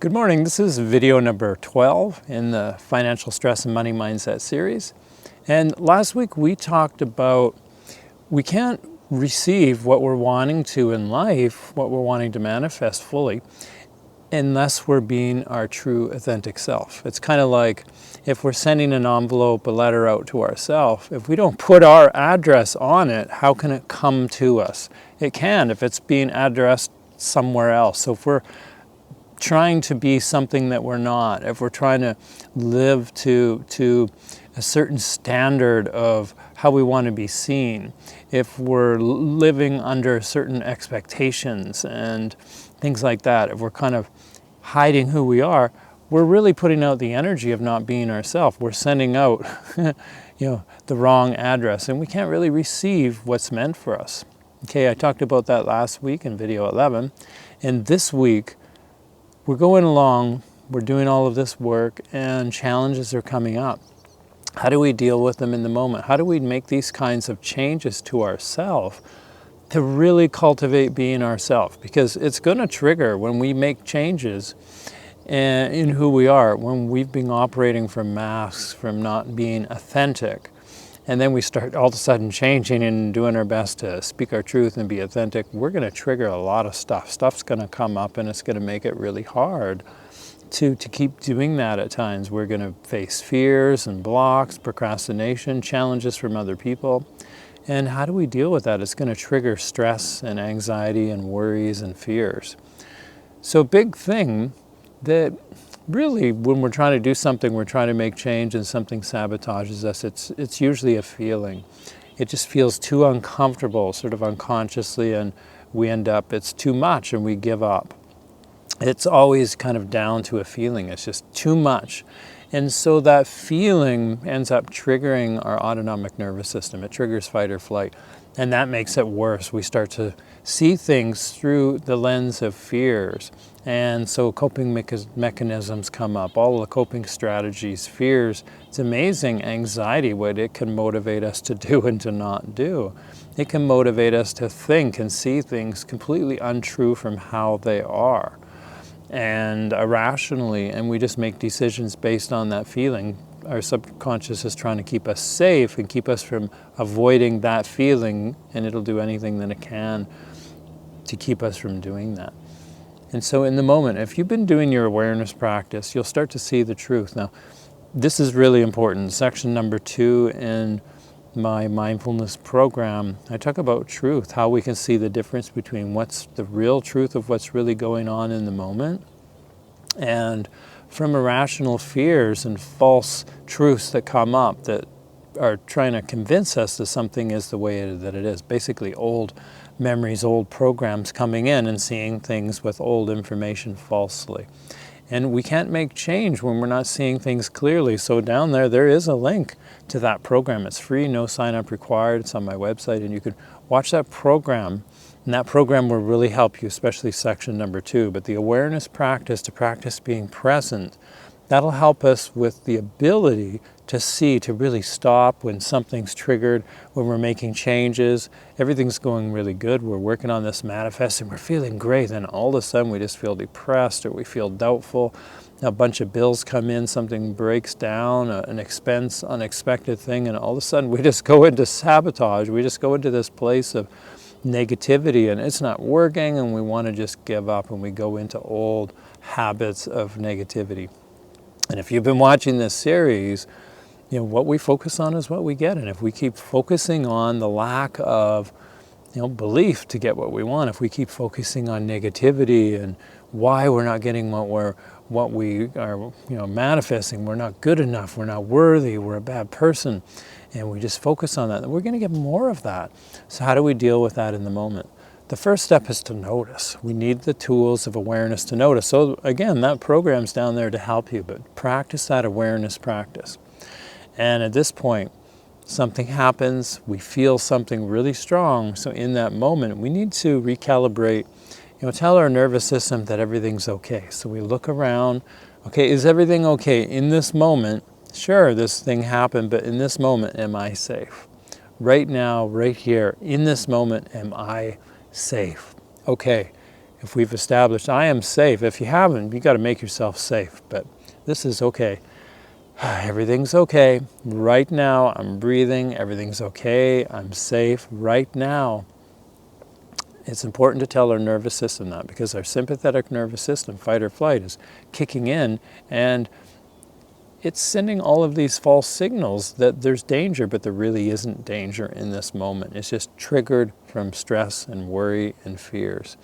Good morning. This is video number 12 in the Financial Stress and Money Mindset series. And last week we talked about we can't receive what we're wanting to in life, what we're wanting to manifest fully, unless we're being our true authentic self. It's kind of like if we're sending an envelope, a letter out to ourselves, if we don't put our address on it, how can it come to us? It can if it's being addressed somewhere else. So if we're trying to be something that we're not, if we're trying to live to a certain standard of how we want to be seen, if we're living under certain expectations and things like that, if we're kind of hiding who we are, we're really putting out the energy of not being ourselves. We're sending out the wrong address, and we can't really receive what's meant for us. Okay, I talked about that last week in video 11, and this week we're going along, we're doing all of this work, and challenges are coming up. How do we deal with them in the moment? How do we make these kinds of changes to ourselves to really cultivate being ourselves? Because it's going to trigger when we make changes in who we are, when we've been operating from masks, from not being authentic. And then we start all of a sudden changing and doing our best to speak our truth and be authentic. We're going to trigger a lot of stuff. Stuff's going to come up, and it's going to make it really hard to keep doing that at times. We're going to face fears and blocks, procrastination, challenges from other people. And how do we deal with that? It's going to trigger stress and anxiety and worries and fears. So a big thing that really, when we're trying to do something, we're trying to make change and something sabotages us, it's usually a feeling. It just feels too uncomfortable, sort of unconsciously, and we end up, it's too much and we give up. It's always kind of down to a feeling. It's just too much. And so that feeling ends up triggering our autonomic nervous system. It triggers fight or flight. And that makes it worse. We start to see things through the lens of fears. And so coping mechanisms come up, all the coping strategies, fears. It's amazing anxiety, what it can motivate us to do and to not do. It can motivate us to think and see things completely untrue from how they are and irrationally, and we just make decisions based on that feeling. Our subconscious is trying to keep us safe and keep us from avoiding that feeling, and it'll do anything that it can to keep us from doing that. And so in the moment, if you've been doing your awareness practice, you'll start to see the truth. Now, this is really important. Section number 2 in my mindfulness program, I talk about truth, how we can see the difference between what's the real truth of what's really going on in the moment, and from irrational fears and false truths that come up that are trying to convince us that something is the way that it is. Basically old memories, old programs coming in and seeing things with old information falsely. And we can't make change when we're not seeing things clearly. So down there is a link to that program. It's free, no sign up required. It's on my website, and you can watch that program. And that program will really help you, especially section number 2. But the awareness practice, to practice being present, that'll help us with the ability to see, to really stop when something's triggered, when we're making changes. Everything's going really good. We're working on this manifest and we're feeling great. Then all of a sudden we just feel depressed or we feel doubtful. A bunch of bills come in, something breaks down, an expense, unexpected thing, and all of a sudden we just go into sabotage. We just go into this place of negativity, and it's not working, and we want to just give up, and we go into old habits of negativity. And if you've been watching this series, what we focus on is what we get. And if we keep focusing on the lack of, belief to get what we want, if we keep focusing on negativity and why we're not getting what we are, manifesting, we're not good enough, we're not worthy, we're a bad person, and we just focus on that, then we're going to get more of that. So how do we deal with that in the moment? The first step is to notice. We need the tools of awareness to notice. So again, that program's down there to help you, but practice that awareness practice. And at this point, something happens, we feel something really strong. So in that moment, we need to recalibrate, tell our nervous system that everything's okay. So we look around, okay, is everything okay in this moment? Sure, this thing happened, but in this moment, am I safe? Right now, right here, in this moment, am I safe? Okay, if we've established, I am safe. If you haven't, you got to make yourself safe. But this is okay. Everything's okay. Right now, I'm breathing. Everything's okay. I'm safe right now. It's important to tell our nervous system that, because our sympathetic nervous system, fight or flight, is kicking in, and it's sending all of these false signals that there's danger, but there really isn't danger in this moment. It's just triggered from stress and worry and fears.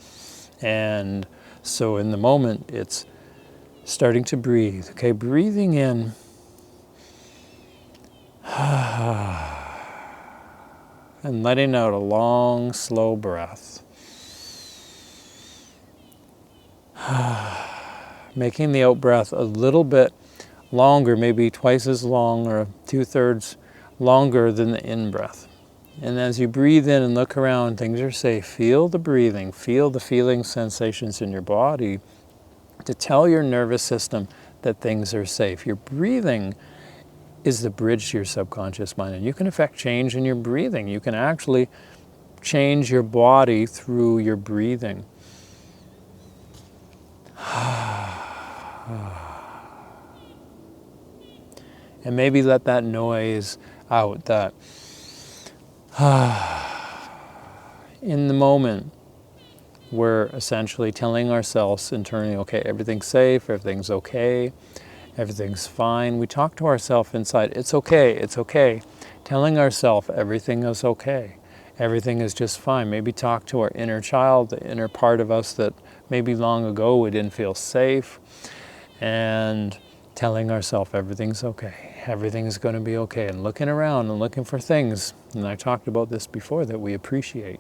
And so in the moment, it's starting to breathe. Okay, breathing in. And letting out a long, slow breath. Making the out breath a little bit longer, maybe twice as long or 2/3 longer than the in breath. And as you breathe in and look around, things are safe. Feel the breathing, feel the feeling sensations in your body to tell your nervous system that things are safe. Your breathing is the bridge to your subconscious mind, and you can affect change in your breathing. You can actually change your body through your breathing. And maybe let that noise out, that in the moment, we're essentially telling ourselves internally, okay, everything's safe, everything's okay, everything's fine. We talk to ourselves inside, it's okay, telling ourselves everything is okay, everything is just fine. Maybe talk to our inner child, the inner part of us that maybe long ago we didn't feel safe, and telling ourselves everything's okay, everything's going to be okay, and looking around and looking for things, and I talked about this before, that we appreciate.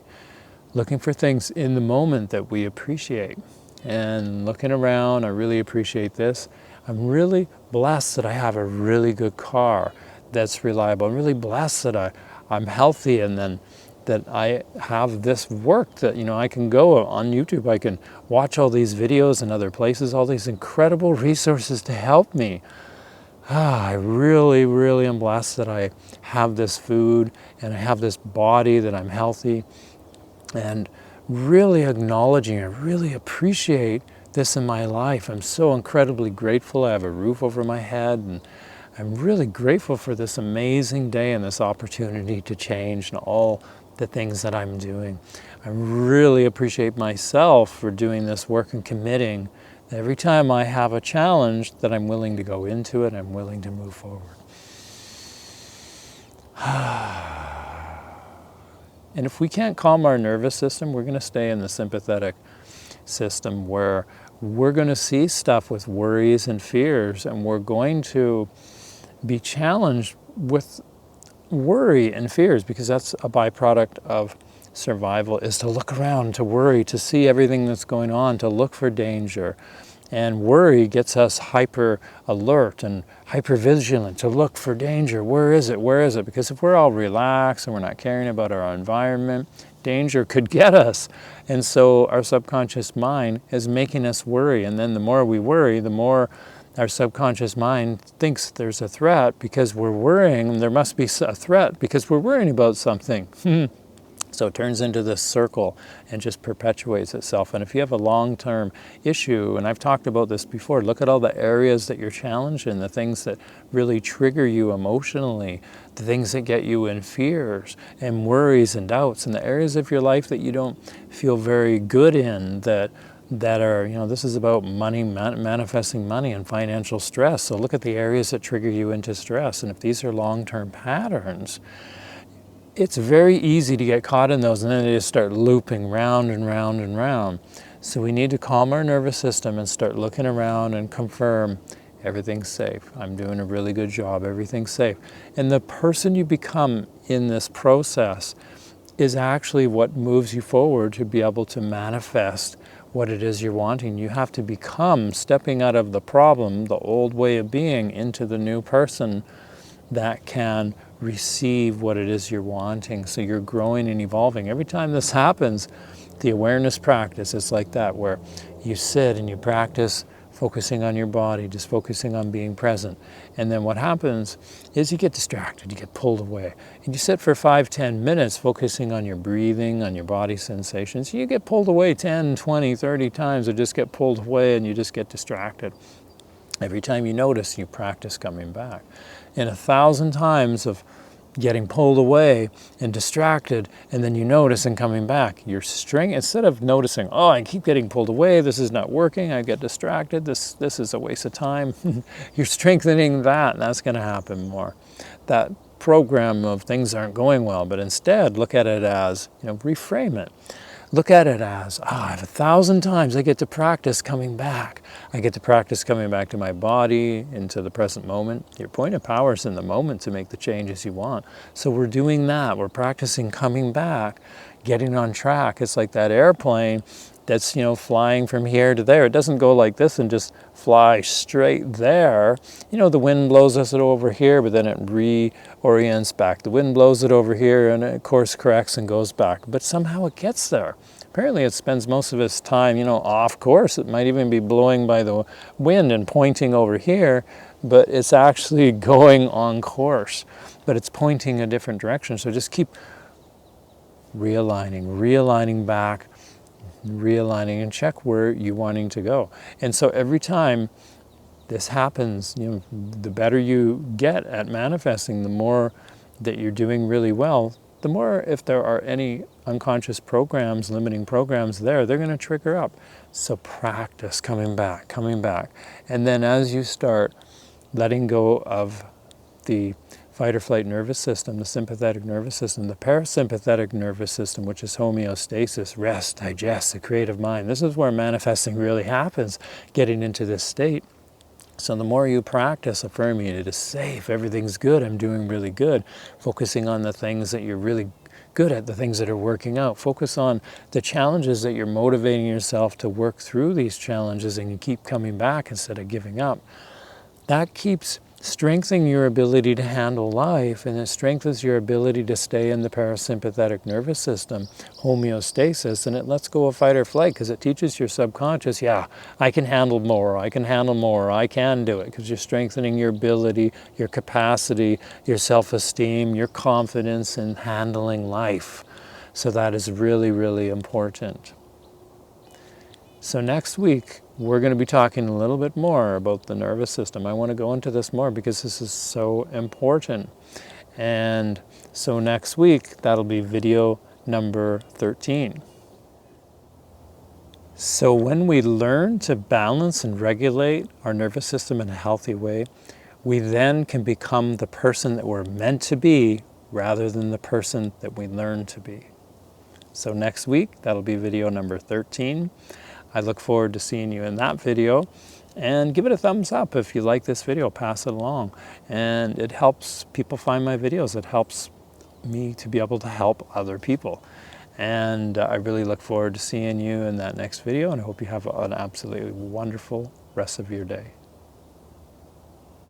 Looking for things in the moment that we appreciate, and looking around, I really appreciate this. I'm really blessed that I have a really good car that's reliable. I'm really blessed that I'm healthy, and then that I have this work that, I can go on YouTube, I can watch all these videos in other places, all these incredible resources to help me. I really, really am blessed that I have this food and I have this body, that I'm healthy, and really acknowledging, I really appreciate this in my life. I'm so incredibly grateful I have a roof over my head, and I'm really grateful for this amazing day and this opportunity to change and all the things that I'm doing. I really appreciate myself for doing this work and committing that every time I have a challenge that I'm willing to go into it, I'm willing to move forward. And if we can't calm our nervous system, we're going to stay in the sympathetic system, where we're going to see stuff with worries and fears, and we're going to be challenged with worry and fears, because that's a byproduct of survival, is to look around, to worry, to see everything that's going on, to look for danger. And worry gets us hyper alert and hyper vigilant to look for danger. Where is it? Where is it? Because if we're all relaxed and we're not caring about our environment, danger could get us. And so our subconscious mind is making us worry. And then the more we worry, the more our subconscious mind thinks there's a threat, because we're worrying. There must be a threat because we're worrying about something. So it turns into this circle and just perpetuates itself. And if you have a long-term issue, and I've talked about this before, look at all the areas that you're challenged in, the things that really trigger you emotionally, the things that get you in fears and worries and doubts, and the areas of your life that you don't feel very good in, that are, this is about money, manifesting money and financial stress. So look at the areas that trigger you into stress. And if these are long-term patterns, it's very easy to get caught in those, and then they just start looping round and round and round. So we need to calm our nervous system and start looking around and confirm everything's safe. I'm doing a really good job. Everything's safe. And the person you become in this process is actually what moves you forward to be able to manifest what it is you're wanting. You have to become, stepping out of the problem, the old way of being, into the new person that can receive what it is you're wanting. So you're growing and evolving. Every time this happens, the awareness practice is like that, where you sit and you practice focusing on your body, just focusing on being present. And then what happens is you get distracted, you get pulled away. And you sit for 5-10 minutes focusing on your breathing, on your body sensations. You get pulled away 10, 20, 30 times, or just get pulled away and you just get distracted. Every time you notice, you practice coming back. And 1,000 times of getting pulled away and distracted, and then you notice and coming back, your strength, instead of noticing, oh, I keep getting pulled away, this is not working, I get distracted, this is a waste of time, you're strengthening that, and that's going to happen more. That program of things aren't going well, but instead look at it as, reframe it. Look at it as, I have 1,000 times I get to practice coming back. I get to practice coming back to my body, into the present moment. Your point of power is in the moment to make the changes you want. So we're doing that. We're practicing coming back, getting on track. It's like that airplane that's, flying from here to there. It doesn't go like this and just fly straight there. The wind blows us over here, but then it reorients back. The wind blows it over here and it course corrects and goes back. But somehow it gets there. Apparently it spends most of its time, off course. It might even be blowing by the wind and pointing over here, but it's actually going on course. But it's pointing a different direction. So just keep realigning back, realigning, and check where you're wanting to go. And so every time this happens, the better you get at manifesting, the more that you're doing really well, the more, if there are any unconscious programs, limiting programs there, they're going to trigger up. So practice coming back. And then as you start letting go of the fight or flight nervous system, the sympathetic nervous system, the parasympathetic nervous system, which is homeostasis, rest, digest, the creative mind. This is where manifesting really happens, getting into this state. So the more you practice affirming it is safe, everything's good, I'm doing really good, focusing on the things that you're really good at, the things that are working out. Focus on the challenges that you're motivating yourself to work through these challenges, and you keep coming back instead of giving up. That keeps strengthening your ability to handle life, and it strengthens your ability to stay in the parasympathetic nervous system, homeostasis, and it lets go of fight or flight because it teaches your subconscious, I can handle more, I can do it, because you're strengthening your ability, your capacity, your self-esteem, your confidence in handling life. So that is really, really important. So next week, we're going to be talking a little bit more about the nervous system. I want to go into this more because this is so important. And so next week, that'll be video number 13. So when we learn to balance and regulate our nervous system in a healthy way, we then can become the person that we're meant to be rather than the person that we learn to be. So next week, that'll be video number 13. I look forward to seeing you in that video, and give it a thumbs up if you like this video, pass it along. And it helps people find my videos. It helps me to be able to help other people. And I really look forward to seeing you in that next video, and I hope you have an absolutely wonderful rest of your day.